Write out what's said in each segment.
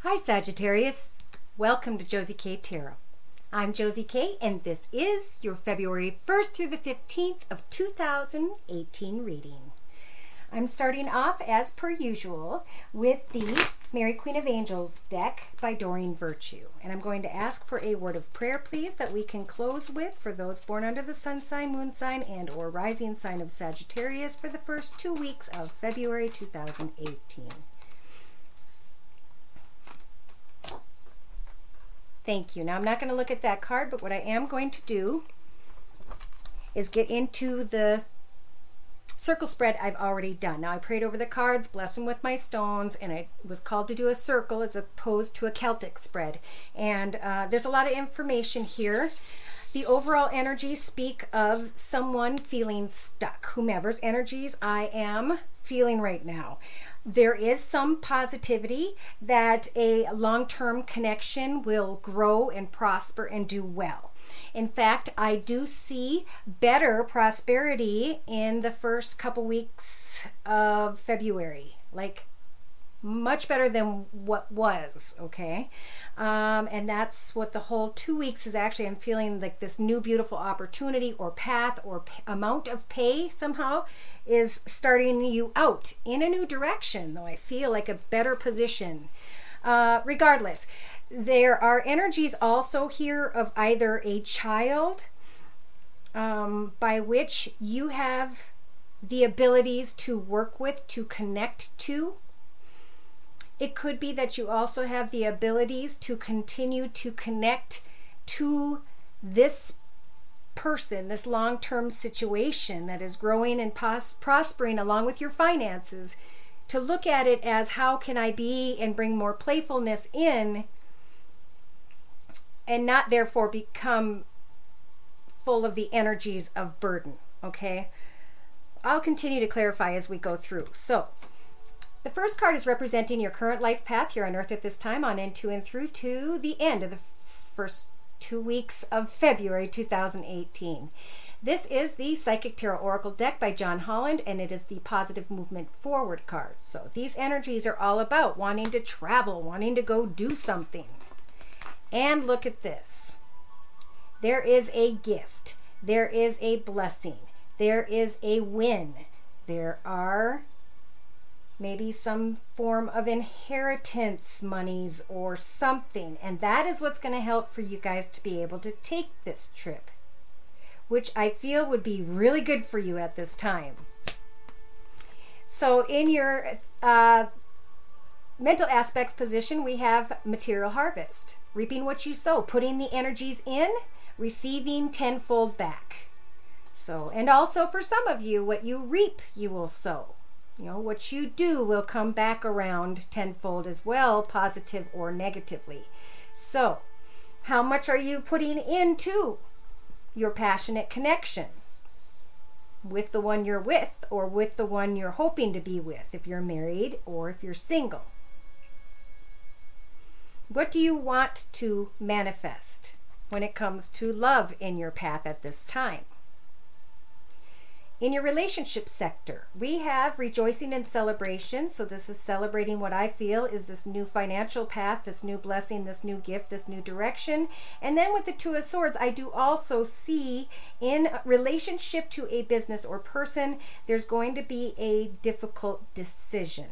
Hi Sagittarius, welcome to Josie K Tarot. I'm Josie K and this is your February 1st through the 15th of 2018 reading. I'm starting off as per usual with the Mary Queen of Angels deck by Doreen Virtue. And I'm going to ask for a word of prayer please that we can close with for those born under the sun sign, moon sign, and or rising sign of Sagittarius for the first 2 weeks of February 2018. Thank you. Now, I'm not going to look at that card, but what I am going to do is get into the circle spread I've already done. Now, I prayed over the cards, blessed them with my stones, and I was called to do a circle as opposed to a Celtic spread. And there's a lot of information here. The overall energies speak of someone feeling stuck, whomever's energies I am feeling right now. There is some positivity that a long-term connection will grow and prosper and do well. In fact, I do see better prosperity in the first couple weeks of February, like much better than what was, okay? And that's what the whole 2 weeks is actually. I'm feeling like this new beautiful opportunity or path or amount of pay somehow is starting you out in a new direction, though I feel like a better position. Regardless, there are energies also here of either a child by which you have the abilities to work with, to connect to. It could be that you also have the abilities to continue to connect to this person, this long-term situation that is growing and prospering along with your finances, to look at it as how can I be and bring more playfulness in and not therefore become full of the energies of burden, okay? I'll continue to clarify as we go through. So, the first card is representing your current life path here on Earth at this time, on into and through to the end of the first 2 weeks of February 2018. This is the Psychic Tarot Oracle deck by John Holland, and it is the Positive Movement Forward card. So these energies are all about wanting to travel, wanting to go do something. And look at this. There is a gift. There is a blessing. There is a win. There are maybe some form of inheritance monies or something. And that is what's going to help for you guys to be able to take this trip, which I feel would be really good for you at this time. So in your mental aspects position, we have material harvest, reaping what you sow, putting the energies in, receiving tenfold back. So, and also for some of you, what you reap, you will sow. You know, what you do will come back around tenfold as well, positive or negatively. So, how much are you putting into your passionate connection with the one you're with, or with the one you're hoping to be with, if you're married or if you're single? What do you want to manifest when it comes to love in your path at this time? In your relationship sector, we have rejoicing and celebration. So this is celebrating what I feel is this new financial path, this new blessing, this new gift, this new direction. And then with the Two of Swords, I do also see in relationship to a business or person, there's going to be a difficult decision.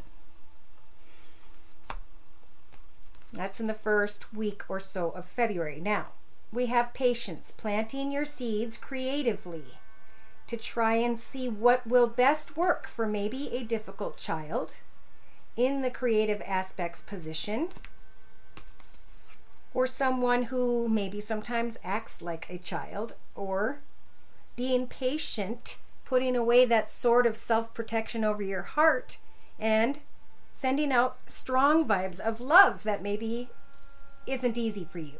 That's in the first week or so of February. Now, we have patience, planting your seeds creatively to try and see what will best work for maybe a difficult child in the creative aspects position, or someone who maybe sometimes acts like a child, or being patient, putting away that sword of self-protection over your heart and sending out strong vibes of love that maybe isn't easy for you.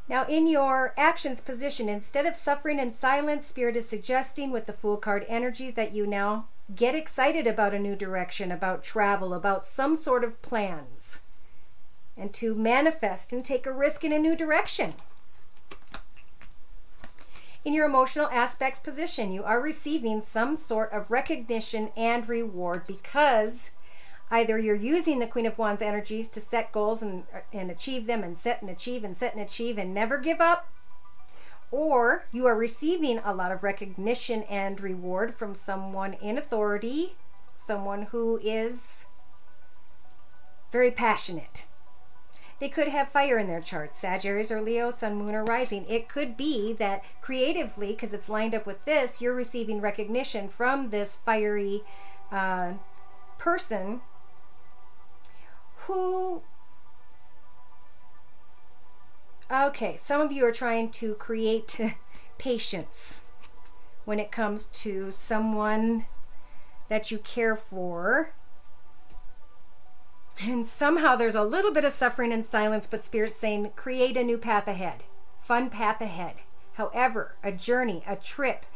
Now, in your actions position, instead of suffering in silence, Spirit is suggesting with the Fool card energies that you now get excited about a new direction, about travel, about some sort of plans, and to manifest and take a risk in a new direction. In your emotional aspects position, you are receiving some sort of recognition and reward because Either you're using the Queen of Wands energies to set goals and achieve them, and set and achieve and set and achieve and never give up, or you are receiving a lot of recognition and reward from someone in authority, someone who is very passionate. They could have fire in their chart, Sagittarius or Leo, Sun, Moon, or Rising. It could be that creatively, because it's lined up with this, you're receiving recognition from this fiery person who, okay, some of you are trying to create patience when it comes to someone that you care for. And somehow there's a little bit of suffering and silence, but Spirit's saying create a new path ahead, fun path ahead. However, a journey, a trip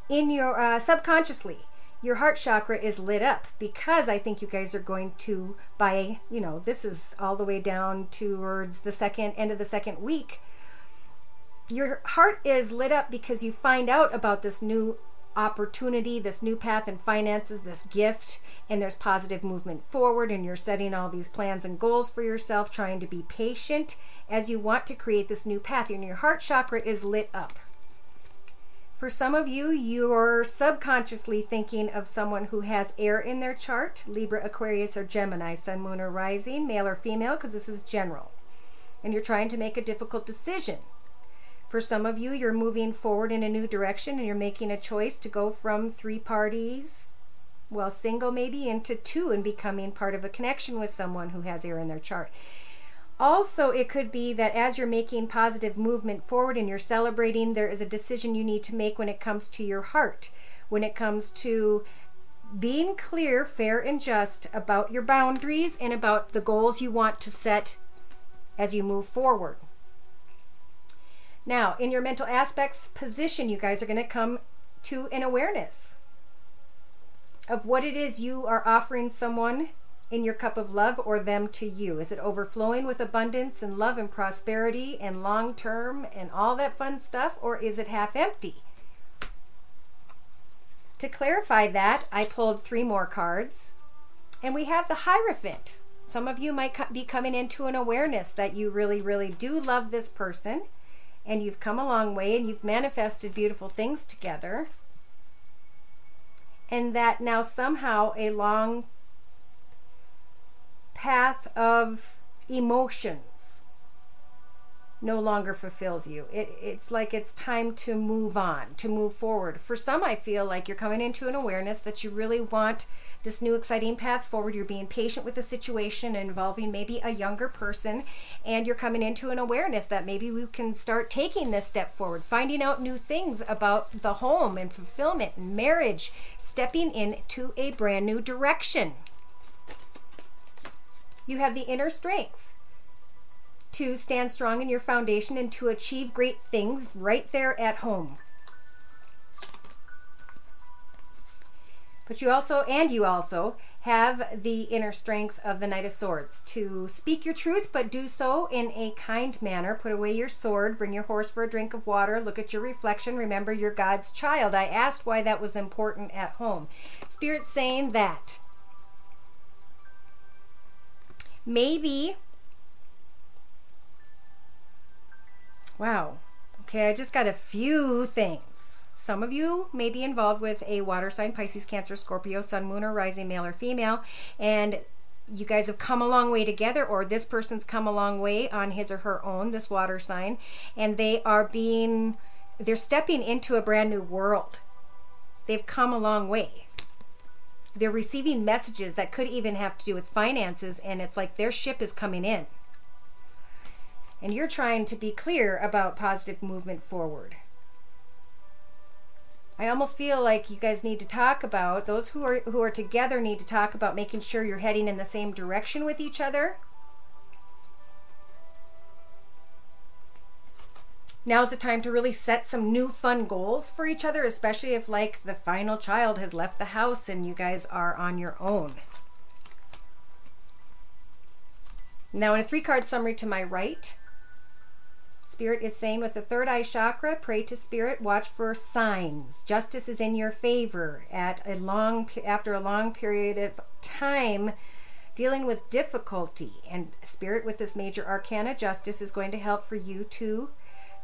in your subconsciously, your heart chakra is lit up, because I think you guys are going to, by, you know, this is all the way down towards the end of the second week. Your heart is lit up because you find out about this new opportunity, this new path in finances, this gift, and there's positive movement forward, and you're setting all these plans and goals for yourself, trying to be patient as you want to create this new path, and your heart chakra is lit up. For some of you, you're subconsciously thinking of someone who has air in their chart, Libra, Aquarius, or Gemini, Sun, Moon, or Rising, male or female, because this is general, and you're trying to make a difficult decision. For some of you, you're moving forward in a new direction, and you're making a choice to go from 3 parties, well, single maybe, into 2, and becoming part of a connection with someone who has air in their chart. Also, it could be that as you're making positive movement forward and you're celebrating, there is a decision you need to make when it comes to your heart, when it comes to being clear, fair, and just about your boundaries and about the goals you want to set as you move forward. Now, in your mental aspects position, you guys are going to come to an awareness of what it is you are offering someone in your cup of love, or them to you. Is it overflowing with abundance and love and prosperity and long term and all that fun stuff, or is it half empty? To clarify that, I pulled 3 more cards, and we have the Hierophant. Some of you might be coming into an awareness that you really, really do love this person, and you've come a long way, and you've manifested beautiful things together, and that now somehow a long path of emotions no longer fulfills you. It's like it's time to move on, to move forward. For some, I feel like you're coming into an awareness that you really want this new exciting path forward. You're being patient with the situation involving maybe a younger person, and you're coming into an awareness that maybe we can start taking this step forward, finding out new things about the home and fulfillment and marriage, stepping into a brand new direction. You have the inner strengths to stand strong in your foundation and to achieve great things right there at home. But you also have the inner strengths of the Knight of Swords to speak your truth, but do so in a kind manner. Put away your sword, bring your horse for a drink of water, look at your reflection, remember you're God's child. I asked why that was important at home. Spirit's saying that maybe, wow, okay, I just got a few things. Some of you may be involved with a water sign, Pisces, Cancer, Scorpio, Sun, Moon, or Rising, male or female, and you guys have come a long way together, or this person's come a long way on his or her own, this water sign, and they're stepping into a brand new world. They've come a long way. They're receiving messages that could even have to do with finances, and it's like their ship is coming in. And you're trying to be clear about positive movement forward. I almost feel like you guys need to talk about, those who are together need to talk about making sure you're heading in the same direction with each other. Now's the time to really set some new fun goals for each other, especially if like the final child has left the house and you guys are on your own. Now in a 3-card summary to my right, Spirit is saying with the third eye chakra, pray to Spirit, watch for signs. Justice is in your favor after a long period of time dealing with difficulty. And Spirit, with this major arcana, Justice, is going to help for you to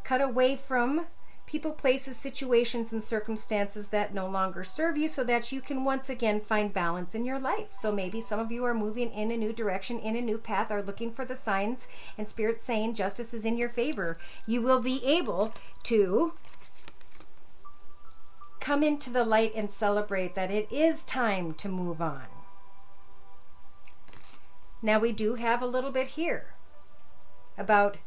cut away from people, places, situations, and circumstances that no longer serve you, so that you can once again find balance in your life. So maybe some of you are moving in a new direction, in a new path, are looking for the signs, and Spirit's saying justice is in your favor. You will be able to come into the light and celebrate that it is time to move on. Now we do have a little bit here about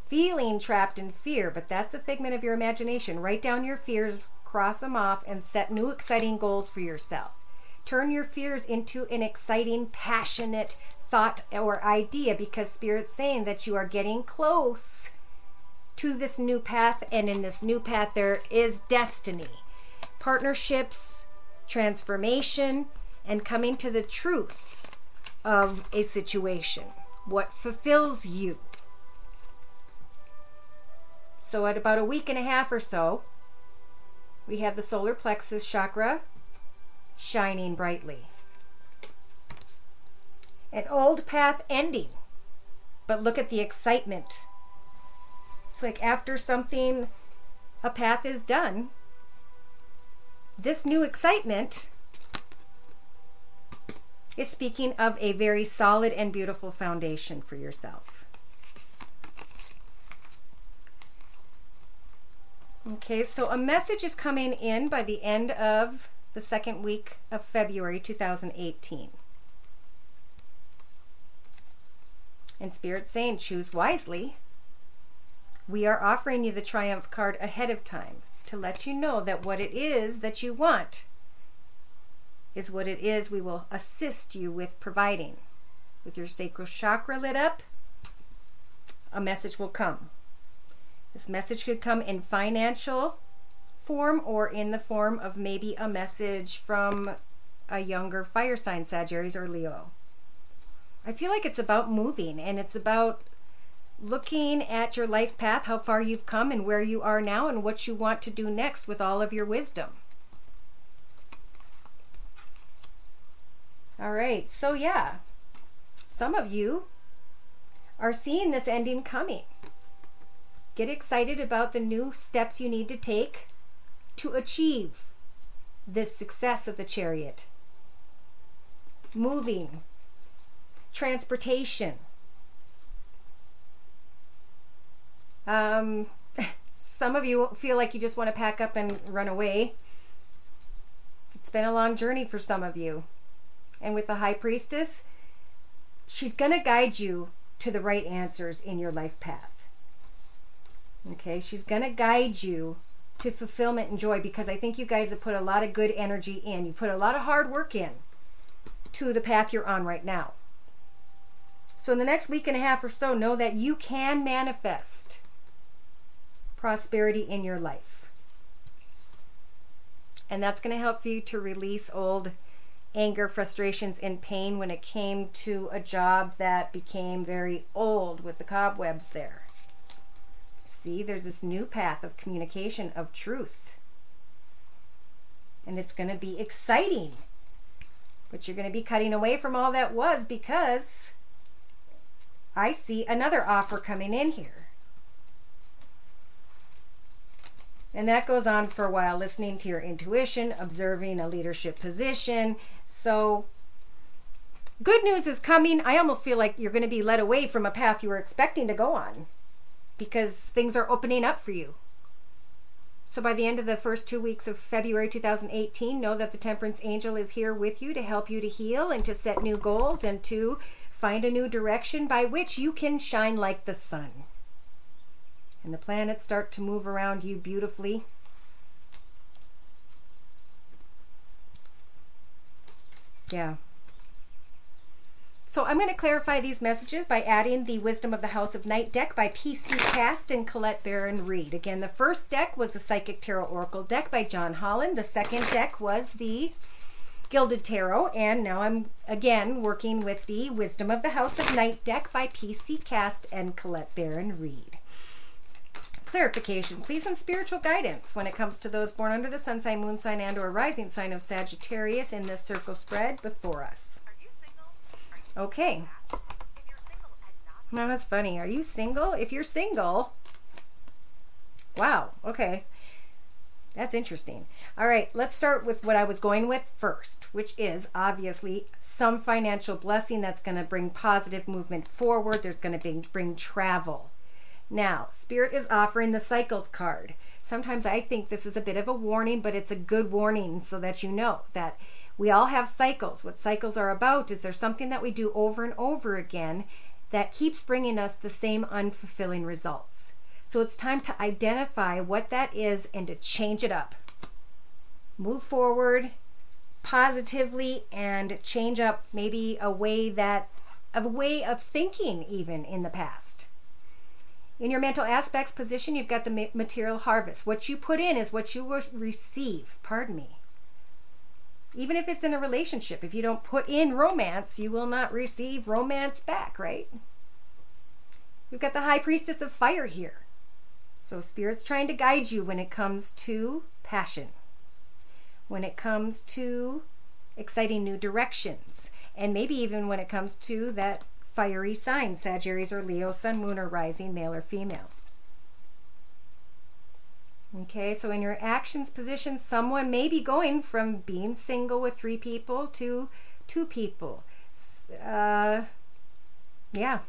feeling trapped in fear, but that's a figment of your imagination. Write down your fears, cross them off, and set new exciting goals for yourself. Turn your fears into an exciting, passionate thought or idea, because Spirit's saying that you are getting close to this new path, and in this new path there is destiny, partnerships, transformation, and coming to the truth of a situation, what fulfills you. So at about a week and a half or so, we have the solar plexus chakra shining brightly. An old path ending, but look at the excitement. It's like after something, a path is done, this new excitement is speaking of a very solid and beautiful foundation for yourself. Okay, so a message is coming in by the end of the second week of February 2018. And Spirit's saying, choose wisely. We are offering you the Triumph card ahead of time to let you know that what it is that you want is what it is we will assist you with providing. With your sacral chakra lit up, a message will come. This message could come in financial form or in the form of maybe a message from a younger fire sign, Sagittarius or Leo. I feel like it's about moving, and it's about looking at your life path, how far you've come and where you are now, and what you want to do next with all of your wisdom. All right, so yeah, some of you are seeing this ending coming. Get excited about the new steps you need to take to achieve this success of the Chariot. Moving, transportation. Some of you feel like you just want to pack up and run away. It's been a long journey for some of you. And with the High Priestess, she's going to guide you to the right answers in your life path. Okay, she's going to guide you to fulfillment and joy, because I think you guys have put a lot of good energy in. You put a lot of hard work in to the path you're on right now. So in the next week and a half or so, know that you can manifest prosperity in your life. And that's going to help you to release old anger, frustrations, and pain when it came to a job that became very old with the cobwebs there. See, there's this new path of communication, of truth. And it's going to be exciting. But you're going to be cutting away from all that was, because I see another offer coming in here. And that goes on for a while, listening to your intuition, observing a leadership position. So good news is coming. I almost feel like you're going to be led away from a path you were expecting to go on, because things are opening up for you. So by the end of the first 2 weeks of February 2018, know that the Temperance Angel is here with you to help you to heal and to set new goals and to find a new direction by which you can shine like the sun. And the planets start to move around you beautifully. Yeah. So I'm going to clarify these messages by adding the Wisdom of the House of Night deck by PC Cast and Colette Baron Reed. Again, the first deck was the Psychic Tarot Oracle deck by John Holland. The second deck was the Gilded Tarot. And now I'm again working with the Wisdom of the House of Night deck by PC Cast and Colette Baron Reed. Clarification, please, and spiritual guidance when it comes to those born under the sun sign, moon sign, and or rising sign of Sagittarius in this circle spread before us. Okay. Now that's funny. Are you single? If you're single, wow, okay. That's interesting. All right, let's start with what I was going with first, which is obviously some financial blessing that's going to bring positive movement forward. There's going to bring travel. Now, Spirit is offering the cycles card. Sometimes I think this is a bit of a warning, but it's a good warning so that you know that we all have cycles. What cycles are about is there's something that we do over and over again that keeps bringing us the same unfulfilling results. So it's time to identify what that is and to change it up. Move forward positively and change up maybe a way of thinking even in the past. In your mental aspects position, you've got the material harvest. What you put in is what you will receive. Pardon me. Even if it's in a relationship, if you don't put in romance, you will not receive romance back, right? You've got the High Priestess of Fire here. So Spirit's trying to guide you when it comes to passion, when it comes to exciting new directions, and maybe even when it comes to that fiery sign, Sagittarius or Leo, Sun, Moon, or Rising, male or female. Okay, so in your actions position, someone may be going from being single with 3 people to 2 people. Yeah.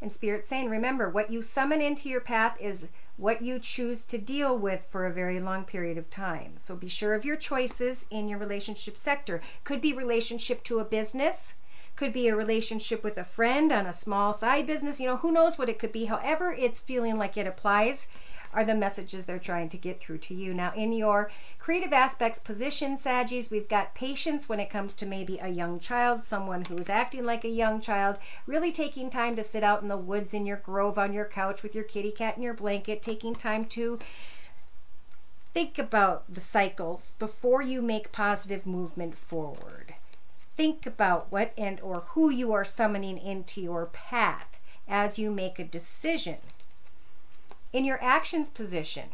And Spirit's saying, remember, what you summon into your path is what you choose to deal with for a very long period of time. So be sure of your choices in your relationship sector. Could be relationship to a business, could be a relationship with a friend on a small side business. You know, who knows what it could be. However it's feeling like it applies are the messages they're trying to get through to you. Now, in your creative aspects position, Saggies, we've got patience when it comes to maybe a young child, someone who is acting like a young child, really taking time to sit out in the woods in your grove on your couch with your kitty cat and your blanket, taking time to think about the cycles before you make positive movement forward. Think about what and or who you are summoning into your path as you make a decision. In your actions position,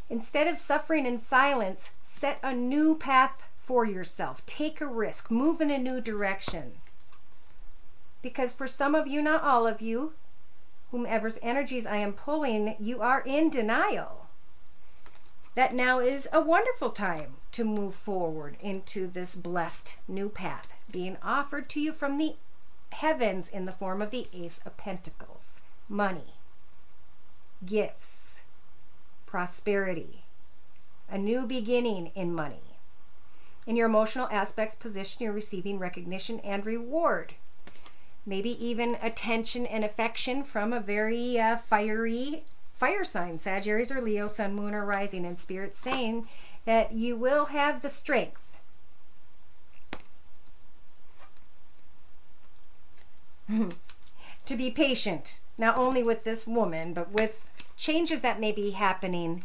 instead of suffering in silence, set a new path for yourself. Take a risk. Move in a new direction. Because for some of you, not all of you, whomever's energies I am pulling, you are in denial. That now is a wonderful time to move forward into this blessed new path being offered to you from the heavens in the form of the Ace of Pentacles. Money, gifts, prosperity, a new beginning in money. In your emotional aspects position, you're receiving recognition and reward. Maybe even attention and affection from a very fiery fire sign, Sagittarius or Leo, Sun, Moon, or Rising. And Spirit saying that you will have the strength to be patient, not only with this woman, but with changes that may be happening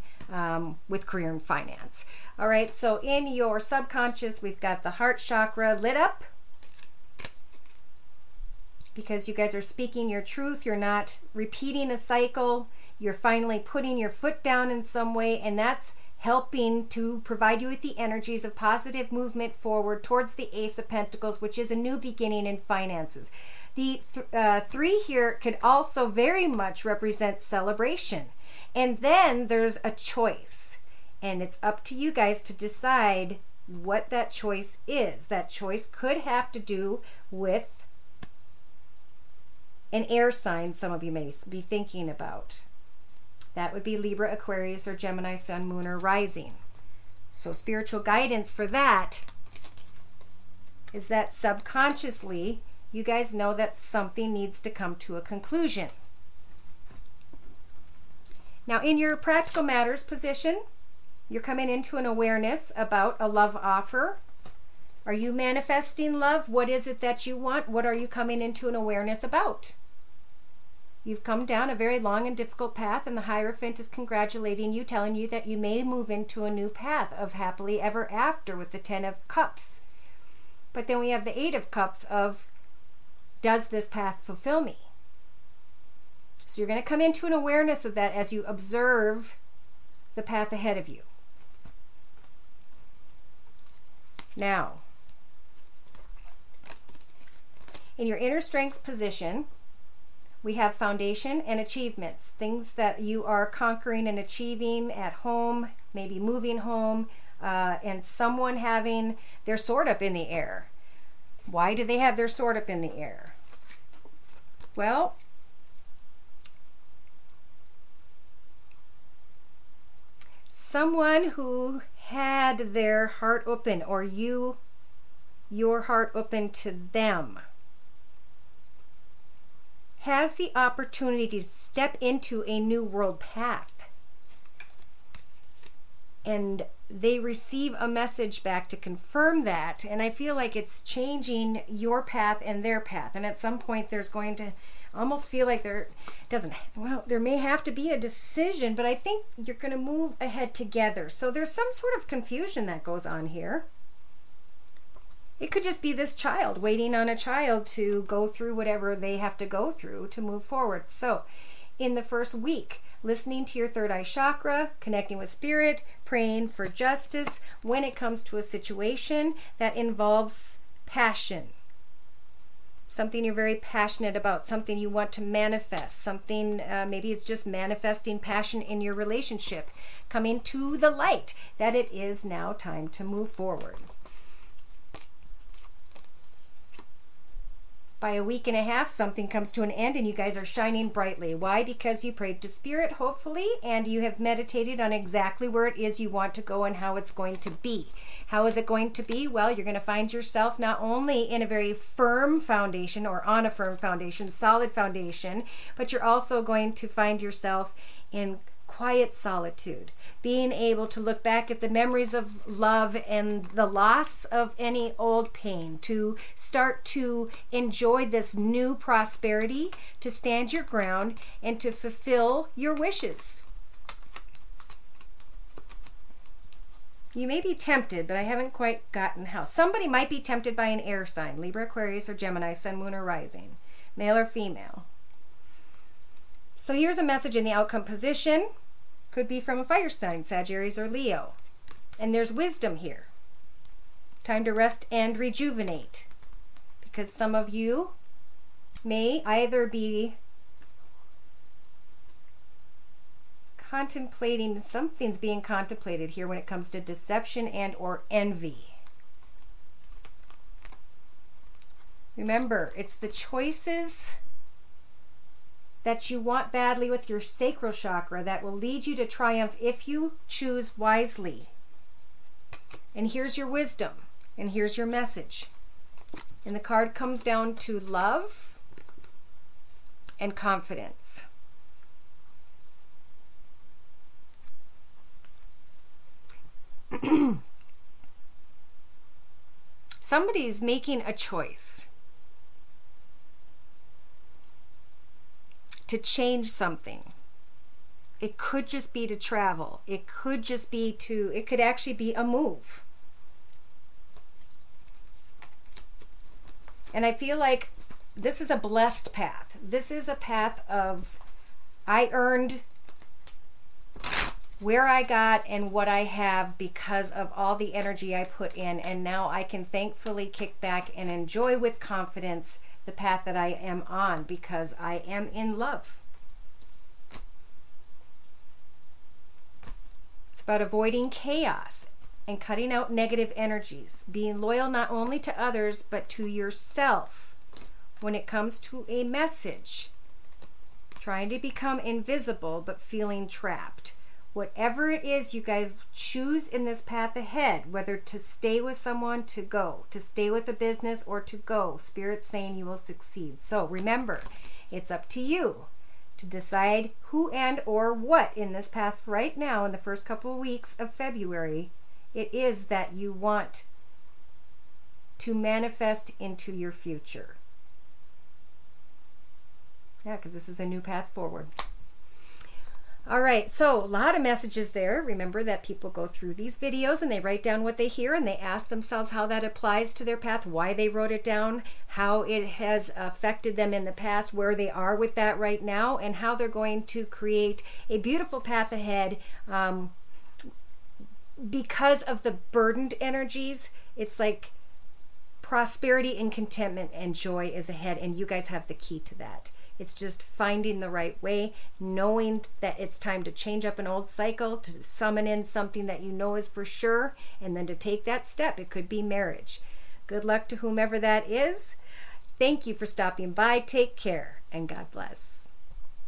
with career and finance. All right, so in your subconscious, we've got the heart chakra lit up because you guys are speaking your truth. You're not repeating a cycle. You're finally putting your foot down in some way, and that's helping to provide you with the energies of positive movement forward towards the Ace of Pentacles, which is a new beginning in finances. The 3 here could also very much represent celebration. And then there's a choice. And it's up to you guys to decide what that choice is. That choice could have to do with an air sign some of you may be thinking about. That would be Libra, Aquarius, or Gemini, Sun, Moon, or Rising. So spiritual guidance for that is that subconsciously you guys know that something needs to come to a conclusion. Now, in your practical matters position, you're coming into an awareness about a love offer. Are you manifesting love? What is it that you want? What are you coming into an awareness about? You've come down a very long and difficult path, and the Hierophant is congratulating you, telling you that you may move into a new path of happily ever after with the 10 of Cups. But then we have the 8 of Cups of, does this path fulfill me? So you're going to come into an awareness of that as you observe the path ahead of you. Now, In your inner strengths position, we have foundation and achievements, things that you are conquering and achieving at home, maybe moving home, and someone having their sword up in the air. Why do they have their sword up in the air? Well, someone who had their heart open, or your heart open to them, has the opportunity to step into a new world path. And they receive a message back to confirm that. And I feel like it's changing your path and their path. And at some point there's going to almost feel like there may have to be a decision, but I think you're going to move ahead together. So there's some sort of confusion that goes on here. It could just be this child waiting on a child to go through whatever they have to go through to move forward. So in the first week, listening to your third eye chakra, connecting with spirit, praying for justice when it comes to a situation that involves passion. Something you're very passionate about, something you want to manifest, something, maybe it's just manifesting passion in your relationship, coming to the light that it is now time to move forward. By a week and a half, something comes to an end and you guys are shining brightly. Why? Because you prayed to spirit, hopefully, and you have meditated on exactly where it is you want to go and how it's going to be. How is it going to be? Well, you're going to find yourself not only in a very firm foundation, or on a firm foundation, solid foundation, but you're also going to find yourself in quiet solitude, being able to look back at the memories of love and the loss of any old pain, to start to enjoy this new prosperity, to stand your ground, and to fulfill your wishes. You may be tempted, but I haven't quite gotten how. Somebody might be tempted by an air sign, Libra, Aquarius, or Gemini, Sun, Moon, or Rising, male or female. So here's a message in the outcome position. Could be from a fire sign, Sagittarius or Leo. And there's wisdom here. Time to rest and rejuvenate. Because some of you may either be contemplating, something's being contemplated here when it comes to deception and or envy. Remember, it's the choices that you want badly with your sacral chakra that will lead you to triumph if you choose wisely. And here's your wisdom, and here's your message. And the card comes down to love and confidence. Somebody's making a choice to change something. It could just be to travel. It could just be to, it could actually be a move. And I feel like this is a blessed path. This is a path of, I earned where I got and what I have because of all the energy I put in, and now I can thankfully kick back and enjoy with confidence the path that I am on because I am in love. It's about avoiding chaos and cutting out negative energies, being loyal not only to others but to yourself when it comes to a message, trying to become invisible but feeling trapped. Whatever it is you guys choose in this path ahead, whether to stay with someone, to go, to stay with a business, or to go, Spirit's saying you will succeed. So remember, it's up to you to decide who and or what in this path right now in the first couple of weeks of February it is that you want to manifest into your future. Yeah, because this is a new path forward. All right, so a lot of messages there. Remember that people go through these videos and they write down what they hear and they ask themselves how that applies to their path, why they wrote it down, how it has affected them in the past, where they are with that right now, and how they're going to create a beautiful path ahead. Because of the burdened energies, it's like prosperity and contentment and joy is ahead, and you guys have the key to that. It's just finding the right way, knowing that it's time to change up an old cycle, to summon in something that you know is for sure, and then to take that step. It could be marriage. Good luck to whomever that is. Thank you for stopping by. Take care, and God bless.